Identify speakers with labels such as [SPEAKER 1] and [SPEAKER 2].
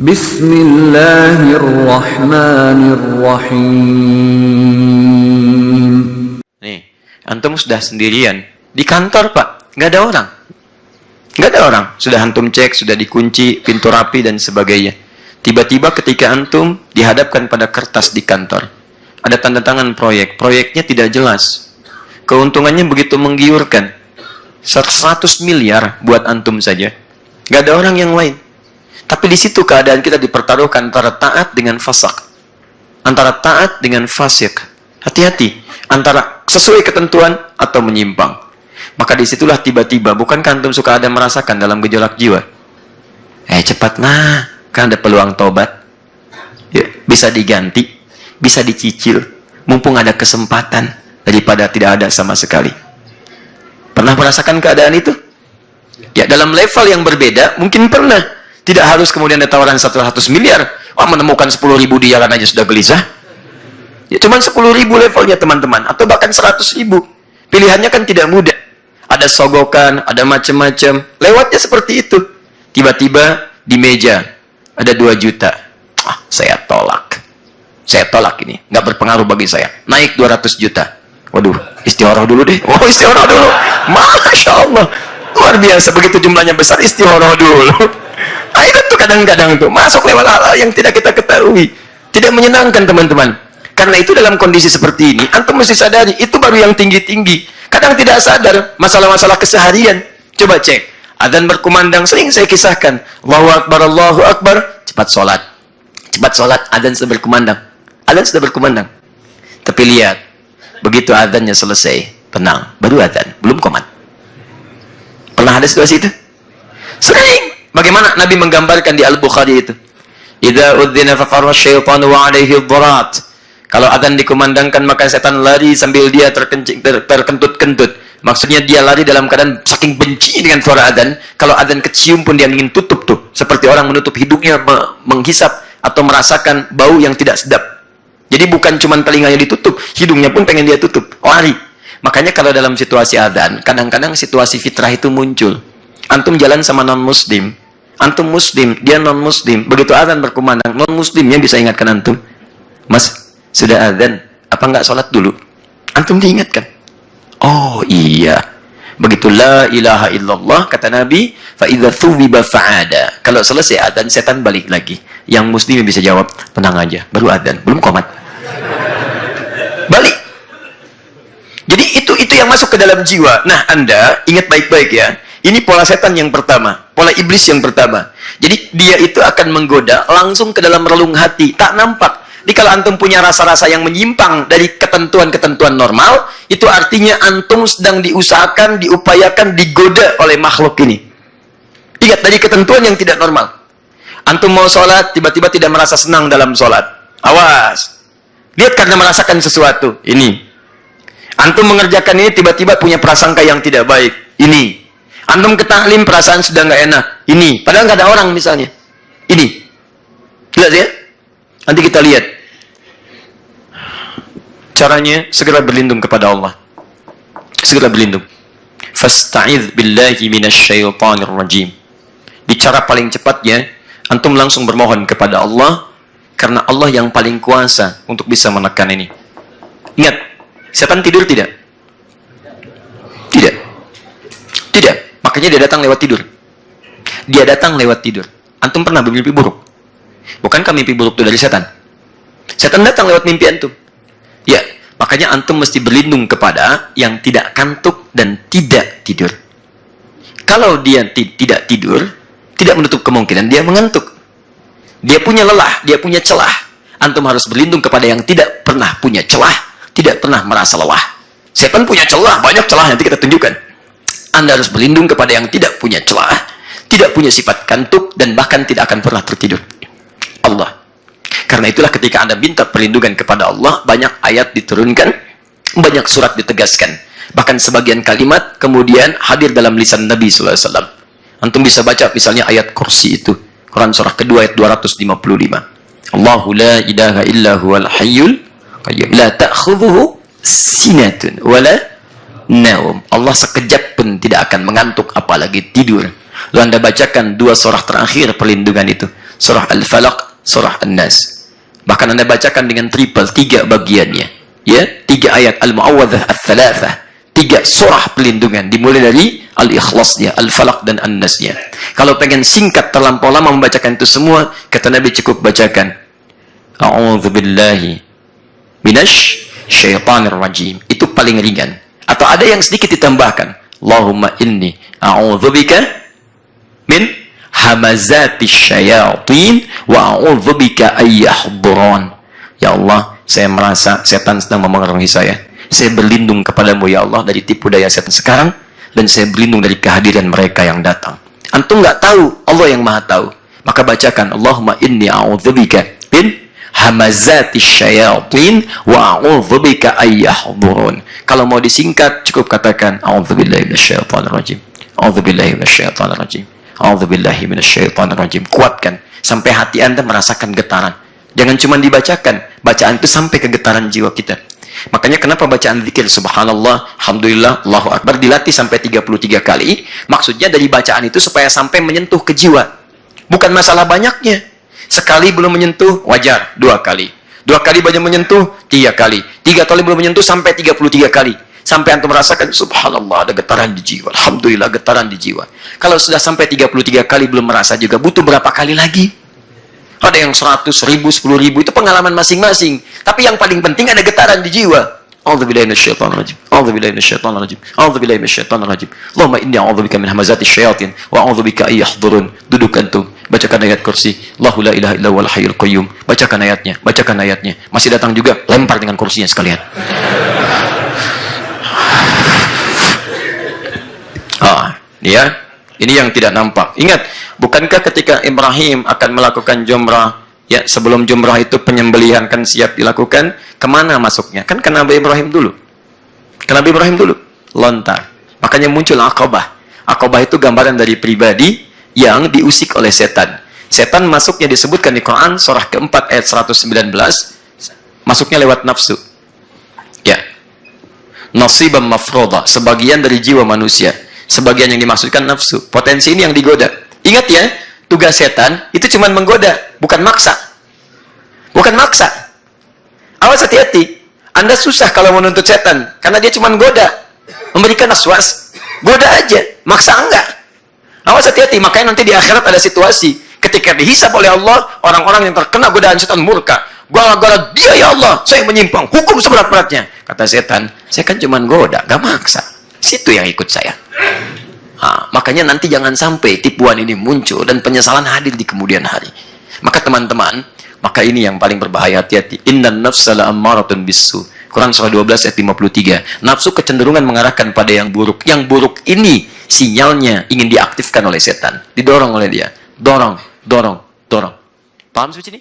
[SPEAKER 1] Bismillahirrahmanirrahim.
[SPEAKER 2] Nih, antum sudah sendirian di kantor, Pak, nggak ada orang, sudah antum cek, sudah dikunci, pintu rapi dan sebagainya. Tiba-tiba ketika antum dihadapkan pada kertas di kantor, ada tanda tangan proyeknya tidak jelas, keuntungannya begitu menggiurkan, 100 miliar buat antum saja, nggak ada orang yang lain. Tapi di situ keadaan kita dipertaruhkan antara taat dengan fasik, antara taat dengan fasik. Hati-hati antara sesuai ketentuan atau menyimpang. Maka disitulah tiba-tiba, bukankah antum suka ada merasakan dalam gejolak jiwa? Cepatlah, kan ada peluang tobat. Ya, bisa diganti, bisa dicicil, mumpung ada kesempatan daripada tidak ada sama sekali. Pernah merasakan keadaan itu? Ya, dalam level yang berbeda, mungkin pernah. Tidak harus kemudian ada tawaran 100 miliar. Wah, menemukan 10.000 di jalan aja sudah gelisah. Ya, cuma 10.000 levelnya teman-teman. Atau bahkan 100.000. Pilihannya kan tidak mudah. Ada sogokan, ada macam-macam. Lewatnya seperti itu. Tiba-tiba di meja ada 2 juta. Saya tolak. Saya tolak ini. Nggak berpengaruh bagi saya. Naik 200 juta. Waduh, istikharah dulu deh. Oh, istikharah dulu. Masya Allah. Luar biasa. Begitu jumlahnya besar, istikharah dulu. Itu tuh kadang-kadang tuh masuk lewat hal yang tidak kita ketahui, tidak menyenangkan teman-teman. Karena itu dalam kondisi seperti ini, antum mesti sadari itu baru yang tinggi-tinggi. Kadang tidak sadar masalah-masalah keseharian. Coba cek, adzan berkumandang, sering saya kisahkan. Allahu Akbar, Allahu Akbar, cepat sholat, adzan sudah berkumandang, Tapi lihat, begitu adzannya selesai, tenang, baru adzan, belum qomat. Pernah ada situasi itu? Sering. Bagaimana Nabi menggambarkan di Al-Bukhari itu? Idza udzina faqarra syaitanu wa 'alaihi dharat. Kalau adzan dikumandangkan maka setan lari sambil dia terkentut-kentut. Maksudnya dia lari dalam keadaan saking benci dengan suara adzan. Kalau adzan kecium pun dia ingin tutup tuh, seperti orang menutup hidungnya menghisap atau merasakan bau yang tidak sedap. Jadi bukan cuma telinganya ditutup, hidungnya pun pengen dia tutup, lari. Makanya kalau dalam situasi adzan, kadang-kadang situasi fitrah itu muncul. Antum jalan sama non-muslim, antum muslim, dia non-muslim, begitu adzan berkumandang, non-muslimnya bisa ingatkan antum, Mas, sudah adzan, apa enggak sholat dulu? Antum diingatkan. Oh iya, begitu la ilaha illallah, kata Nabi, fa idza thuwiba fa'ada. Kalau selesai adzan, setan balik lagi. Yang muslim bisa jawab, tenang aja, baru adzan, belum qomat. Balik. Jadi itu yang masuk ke dalam jiwa. Nah, Anda ingat baik-baik ya. Ini pola setan yang pertama, pola iblis yang pertama. Jadi dia itu akan menggoda langsung ke dalam relung hati, tak nampak. Jadi kalau antum punya rasa-rasa yang menyimpang dari ketentuan-ketentuan normal, itu artinya antum sedang diusahakan, diupayakan, digoda oleh makhluk ini. Ingat, dari ketentuan yang tidak normal. Antum mau sholat, tiba-tiba tidak merasa senang dalam sholat. Awas. Lihat karena merasakan sesuatu. Ini. Antum mengerjakan ini, tiba-tiba punya prasangka yang tidak baik. Ini. Antum ke taklim, perasaan sudah nggak enak. Ini, padahal nggak ada orang misalnya. Ini, lihat ya. Nanti kita lihat. Caranya segera berlindung kepada Allah. Segera berlindung. Fasta'idz billahi minasyaitonir rajim. Di cara paling cepatnya, antum langsung bermohon kepada Allah, karena Allah yang paling kuasa untuk bisa menekan ini. Ingat, setan tidur tidak? Tidak. Tidak. Makanya dia datang lewat tidur. Dia datang lewat tidur. Antum pernah bermimpi buruk? Bukankah mimpi buruk itu dari setan? Setan datang lewat mimpi antum. Ya, makanya antum mesti berlindung kepada yang tidak kantuk dan tidak tidur. Kalau dia tidak tidur, tidak menutup kemungkinan dia mengantuk. Dia punya lelah, dia punya celah. Antum harus berlindung kepada yang tidak pernah punya celah, tidak pernah merasa lelah. Setan punya celah, banyak celah, nanti kita tunjukkan. Anda harus berlindung kepada yang tidak punya celah, tidak punya sifat kantuk, dan bahkan tidak akan pernah tertidur. Allah. Karena itulah ketika Anda minta perlindungan kepada Allah, banyak ayat diturunkan, banyak surat ditegaskan. Bahkan sebagian kalimat kemudian hadir dalam lisan Nabi SAW. Antum bisa baca misalnya ayat kursi itu. Quran surah kedua ayat 255. Allahu la ilaha illa huwal hayyul qayyum. La ta'khudhuhu sinatun wala naum. Allah sekejap pun tidak akan mengantuk, apalagi tidur. Lalu Anda bacakan 2 surah terakhir perlindungan itu. Surah Al-Falaq, surah An-Nas. Bahkan Anda bacakan dengan triple, 3 bagiannya. Ya, 3 ayat Al-Mu'awwadhah Al-Thalathah. 3 surah perlindungan. Dimulai dari Al-Ikhlasnya, Al-Falaq dan An-Nasnya. Kalau pengen singkat terlampau lama membacakan itu semua, kata Nabi cukup bacakan A'udzubillahi minasy syaitanir rajim. Itu paling ringan. Atau ada yang sedikit ditambahkan, Allahumma inni a'udzubika min hamazatis syayatin wa a'udzubika ayyahduran. Ya Allah, saya merasa setan sedang memengaruhi saya. Saya berlindung kepadamu ya Allah dari tipu daya setan sekarang, dan saya berlindung dari kehadiran mereka yang datang. Antum nggak tahu, Allah yang maha tahu. Maka bacakan Allahumma inni a'udzubika min hamazatis syayatin wa a'udzubika ayyahduran. Kalau mau disingkat cukup katakan a'udzubillahi minasyaitonir rajim. A'udzubillahi minasyaitonir rajim. A'udzubillahi minasyaitonir rajim. Kuatkan sampai hati Anda merasakan getaran. Jangan cuma dibacakan, bacaan itu sampai ke getaran jiwa kita. Makanya kenapa bacaan zikir subhanallah, alhamdulillah, Allahu akbar dilatih sampai 33 kali? Maksudnya dari bacaan itu supaya sampai menyentuh ke jiwa. Bukan masalah banyaknya. Sekali belum menyentuh, wajar, 2 kali. 2 kali banyak menyentuh, 3 kali. 3 kali belum menyentuh, sampai 33 kali. Sampai antum merasakan, subhanallah, ada getaran di jiwa. Alhamdulillah, getaran di jiwa. Kalau sudah sampai 33 kali belum merasa juga, butuh berapa kali lagi? Ada yang 100, 1000, 10.000, itu pengalaman masing-masing. Tapi yang paling penting ada getaran di jiwa. A'udzubillahi minasyaitonir rajim. A'udzubillahi minasyaitonir rajim. A'udzubillahi minasyaitonir rajim. Allahumma inni a'udzubika min hamazatis syayatin wa a'udzubika ay yahdurun. Duduk antum, bacakan ayat kursi. Allahu la ilaha illa huwal hayyul qayyum. Bacakan ayatnya, bacakan ayatnya. Masih datang juga, lempar dengan kursinya sekalian. Ya. Ini yang tidak nampak. Ingat, bukankah ketika Ibrahim akan melakukan jumrah, ya sebelum jumrah itu penyembelihan kan siap dilakukan, kemana masuknya? Kan ke Nabi Ibrahim dulu. Ke Nabi Ibrahim dulu. Lontar. Makanya muncul Aqabah. Aqabah itu gambaran dari pribadi yang diusik oleh setan. Setan masuknya disebutkan di Quran, surah keempat ayat 119, masuknya lewat nafsu. Ya. Nasibam mafroda, sebagian dari jiwa manusia. Sebagian yang dimaksudkan nafsu. Potensi ini yang digoda. Ingat ya, tugas setan itu cuma menggoda, bukan maksa. Bukan maksa. Awas hati-hati. Anda susah kalau menuntut setan, karena dia cuma goda, memberikan waswas. Goda aja, maksa enggak. Awas hati-hati, makanya nanti di akhirat ada situasi ketika dihisab oleh Allah, orang-orang yang terkena godaan setan murka. Gara-gara dia ya Allah, saya menyimpang, hukum seberat-beratnya. Kata setan, saya kan cuma goda, gak maksa. Situ yang ikut saya. Makanya nanti jangan sampai tipuan ini muncul dan penyesalan hadir di kemudian hari. Maka teman-teman, maka ini yang paling berbahaya, hati-hati. Innan nafsa la'ammaratun bisu. Quran surah 12 ayat 53. Nafsu kecenderungan mengarahkan pada yang buruk. Yang buruk ini sinyalnya ingin diaktifkan oleh setan. Didorong oleh dia. Dorong, dorong, dorong. Paham sampai sini?